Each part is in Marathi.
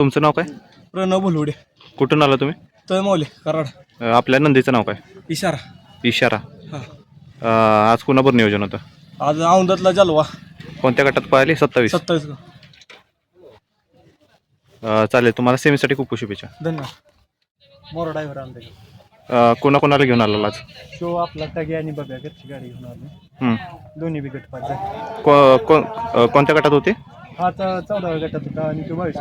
तुमचं नाव काय? प्रणव भुलवडे. कुठून आला तुम्ही? तळमौली कराड. आपल्या नंदीचं नाव काय? इशारा. इशारा. हां. आज कुणाबरोबर नियोजन होतं? आज औंधातला जलवा. कोणत्या गटात पळाली? 27. 27. चालेल, तुम्हाला सेमीसाठी खूप शुभेच्छा. धन्यवाद. मोर ड्रायव्हर आमच्या कोणाकोणाला घेऊन आला आज? शो आपला टगे आणि बघा घरची गाडी घेऊन आलो. दोन्ही बी गट पाच झाले. कोणत्या गटात होते? हा 14व्या गटात होता आणि तो 22.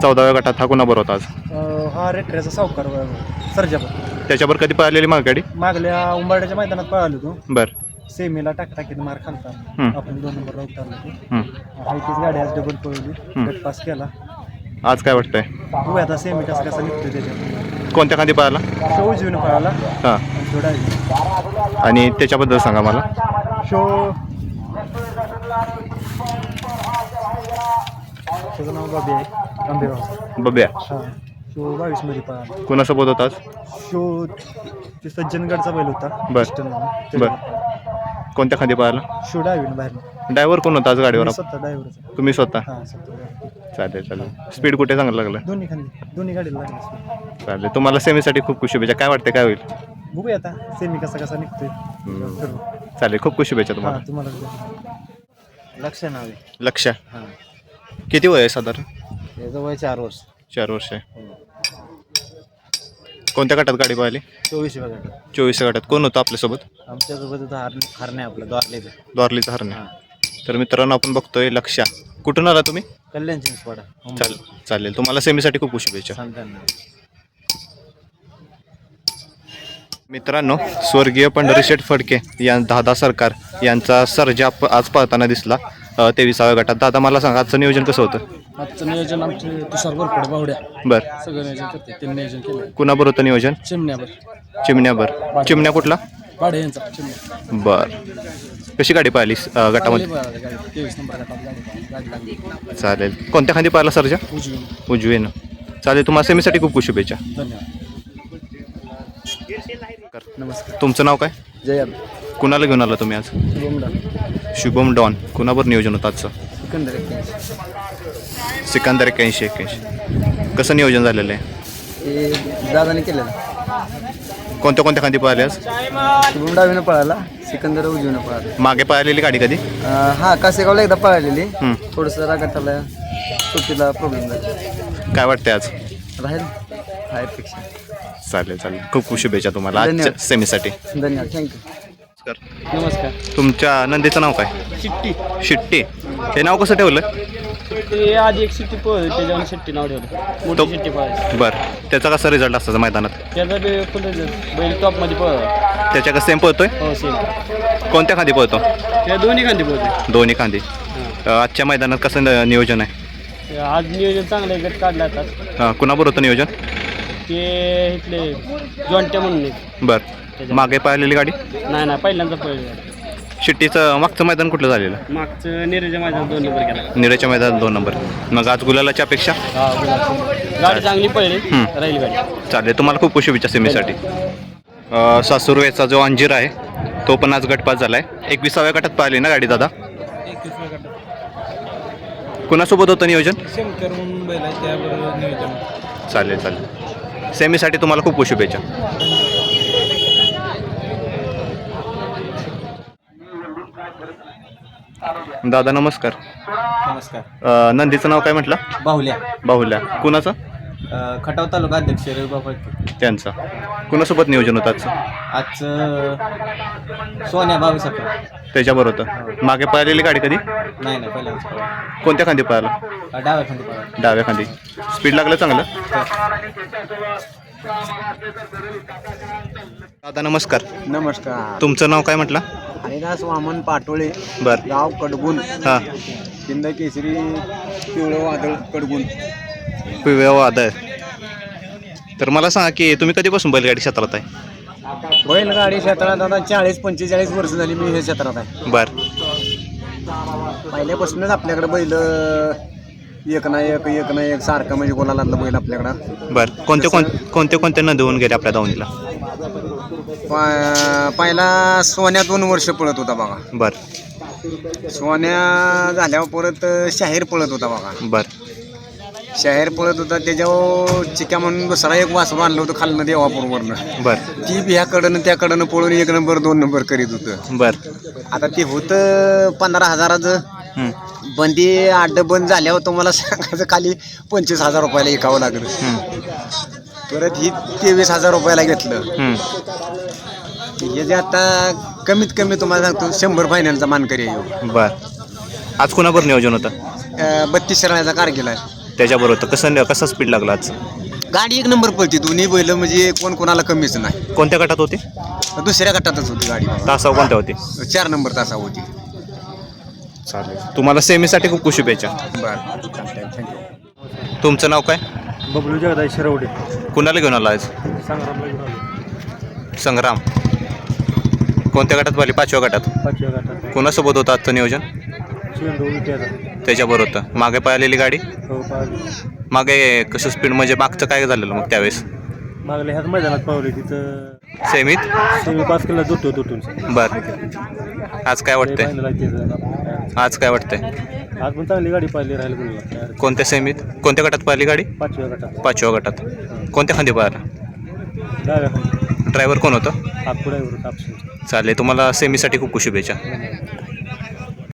14व्या गटात. हा कोणाबरोबर होता आज? हा रेटऱ्याचा सावकार सर्जाबर. त्याच्यावर कधी पळालेली मागगाडी? मागल्या उंबरड्याच्या मैदानात पळालो तो. बरं. सेमीला टाकटाकीत मार खालता. आपण 2 नंबरला उतरलो. तीच गाडी आज डबल पळवली. गट पास केला. आज काय वाटतंय? तू आता सेमी कसा कसा निघतोय त्याच्यात. कोणत्या खांदी पळाला? शो उजवीनं पळाला. हां. थोडा आणि त्याच्याबद्दल सांगा मला. शो त्याचं नाव बाबी आहे. आंबेगाव. बब्या. हां. शो 22 मध्ये पळाला. कोणासोबत होता आज? शो ते सज्जनगडचा बैल होता. बरं. कोणत्या खांदी पळाला? शो डावीनं बाहेर. ड्रायव्हर कोण होता आज गाडीवर? स्वतः ड्रायव्हरचा. तुम्ही स्वतः? हां स्वतः. चालेल. स्पीड कुठे चांगलं लागलं? दोन्ही गाडीला लागले. चालेल, तुम्हाला सेमीसाठी खूप शुभेच्छा. काय वाटतं, काय होईल? बघूया आता सेमी कसा निघतोय. चालेल, खूप शुभेच्छा तुम्हाला. हां तुम्हाला लक्ष नावे. लक्ष. किती वय आहे साधारण? त्याचं वय 4 वर्ष. 4 वर्ष आहे. कोणत्या गटात गाडी पाहिली? 24व्या गटात. 24 गटात. कोण होतं आपल्यासोबत? आमच्यासोबत होता हरणे आपलं द्वारलीचा हरणे. तर मित्रांनो, आपण बघतोय लक्ष. कुठून आला तुम्ही? कल्याण चिंचवाडा. चालेल, तुम्हाला सेमीसाठी खूप शुभेच्छा. मित्रांनो, स्वर्गीय पंढरीशेठ फडके या दादा सरकार यांचा सर्जा आज पळताना दिसला 23व्या गटात. दादा, मला सांगा, आजचं नियोजन कसं होतं? आजचं नियोजन आमचे तुषार गोरपड बावड्या बरं. सगळं नियोजन करते. त्यांनी नियोजन केलं. कुणाबरोबर होतं नियोजन? चिमण्यावर. चिमण्या कुठला? पाडे यांचा चिमण्या. बरं. कशी गाडी पाहिली गटामध्ये? 23 नंबर गटात गाडी लागली. चालेल. कोणत्या खांदी पाहिला सर्जा? उजवीनं. चालेल, तुम्हाला सेमीसाठी खूप शुभेच्छा. धन्यवाद. नमस्कार. तुमचं नाव काय? जय कुणाला घेऊन आला तुम्ही आज? शुभम डॉन. कुणाबरोबर नियोजन होतं आजचं? सिकंदर 81. कसं नियोजन झालेलं आहे? दादाने केलेलं. कोणत्या खांदी पळाले आज? शुभम डावीनं पळाला. सिकंदर उजवीनं पळाला. मागे पळालेली गाडी कधी? हा कासेगावला एकदा पळालेली. थोडंसं रागाटाला सुट्टीला प्रॉब्लेम झाला. काय वाटतंय आज? राहील अपेक्षा. चालेल. खूप शुभेच्छा तुम्हाला आजच्या सेमीसाठी. धन्यवाद. थँक्यू. नमस्कार. तुमच्या नंदीचं नाव काय? शिट्टी. हे नाव कसं ठेवलं? ते आधी एक शिट्टी पळ त्याच्यावर शिट्टी नाव ठेवलं. मोठी शिट्टी पळायची. बरं. त्याचा कसा रिझल्ट असायचा मैदानात? त्याचा फुल बैल टॉपमध्ये पळ. त्याच्या कसं सेम पळतोय? हो सेम. कोणत्या खांदी पळतो? त्या दोन्ही खांदी पळतो. दोन्ही खांदी. आजच्या मैदानात कसं नियोजन आहे? आज नियोजन चांगलं आहे. गट काढला आता. कुणाबरोबर होतं नियोजन? ते इथले जॉन्ट्या म्हणून. बरं. मागे पळालेली गाडी? नाही पहिल्यांदा पळली. शिट्टीचं मागचं मैदान कुठलं झालेलं? मागचं निरेच्या मैदानात 2 नंबर केला. निरेच्या मैदानात 2 नंबर. मग आज गुलालाची अपेक्षा? गाडी चांगली पळली. राहील गाडी. चालेल, तुम्हाला खूप शुभेच्छा सेमीसाठी. सासुरवेचा जो अंजीर आहे तो पण आज गटपास झाला आहे. 21व्या गटात पाहिली ना गाडी दादा? 21व्या गटात. कुणासोबत होतं नियोजन? शंकर म्हणून बैल आहे त्याबरोबर नियोजन. चालेल. सेमीसाठी तुम्हाला खूप शुभेच्छा. दादा नमस्कार. नंदीचं नाव काय म्हटलं? बाहुल्या. कुणाचं? खटाव तालुका अध्यक्ष रविबाबा त्यांचा. कुणासोबत नियोजन होतं आजचं? सोन्या 22. त्याच्याबरोबर होतं. मागे पळालेली गाडी कधी? नाही पहिल्यांदा. कोणत्या खांदी पळाला? डाव्या खांदी पळाला. डाव्या खांदी. स्पीड लागलं चांगलं? दादा नमस्कार. तुमचं नाव काय म्हटलं? हरिदास वामन पाटोळे. बरं. गाव कडगुण. हां. हिंद केसरी पिवळं वादळ कडगुण. पिवळं वादळ. तर मला सांगा की तुम्ही कधीपासून बैलगाडी क्षेत्रात आहे? बैलगाडी क्षेत्रात आता 40-45 वर्ष झाली मी हे क्षेत्रात आहे. बरं. पहिल्यापासूनच आपल्याकडे बैल एक ना एक सारखं म्हणजे गोलाला बैल आपल्याकडं. बरं. कोणते नंदी होऊन गेले आपल्या दावणीला? पहिला सोन्या 2 वर्ष पळत होता बघा. बरं. सोन्या झाल्यावर परत शाहीर पळत होता बघा. बरं. शाहीर पळत होता त्याच्यावर चिक्या म्हणून दुसरा एक वासरू आणलं होतं खालनं देवापूरवरनं. बर ती बी ह्याकडनं त्याकडनं पळून 1 नंबर 2 नंबर करीत होतं. बर आता ते होतं 15,000चं. हं, बंदी अड्डं बंद झाल्यावर तुम्हाला सांगायचं खाली 25,000 रुपयाला विकावं लागलं. हं, परत ही 23,000 रुपयाला घेतलं. हं. हे जे आता कमीत कमी तुम्हाला सांगतो 100 फायनलचा मानकरी आहे. बर आज कुणाबरोबर नियोजन होतं? 32 शरणाचा कारगिल आहे. त्याच्याबरोबर होतं. कसं स्पीड लागलं आज? गाडी 1 नंबर पळती. दोन्ही बैल म्हणजे कोण कोणाला कमीच नाही. कोणत्या गटात होते? दुसऱ्या गटातच होती गाडी. तासावर कोणत्या होते? 4 नंबर तासा होती. चालेल. तुम्हाला सेमीसाठी खूप खूप शुभेच्छा. बरं थँक्यू. तुमचं नाव काय? बबलू जगदाय शिरवडे. कुणाला घेऊन आला आज? संग्रामला घेऊन आलो. संग्राम. कोणत्या गटात पाहिली? 5व्या गटात. 5व्या गटात कुणासोबत होतं आजचं नियोजन? चेंडू विट्याचा. त्याच्याबरोबर होतं. मागे पाहिलेली गाडी? हो पाहिली. मागे कसं स्पीड म्हणजे मागचं काय झालेलं मग त्यावेळेस? मागल्या ह्याच मैदानात पावली तिथं सेमीत? सेमी पास केला दुटून. बर आज काय वाटतंय? आज काय वाटतंय? आज पण चांगली गाडी पाहिली राहिली बोलला. कोणत्या सेमीत? कोणत्या गटात पाहिली गाडी? 5व्या गटात. 5व्या गटात. कोणत्या खांदी पाहिला? डाव्या खाली. ड्रायव्हर कोण होतं? आकुडावर कापसून. चालेल. तुम्हाला सेमीसाठी खूप खूप शुभेच्छा.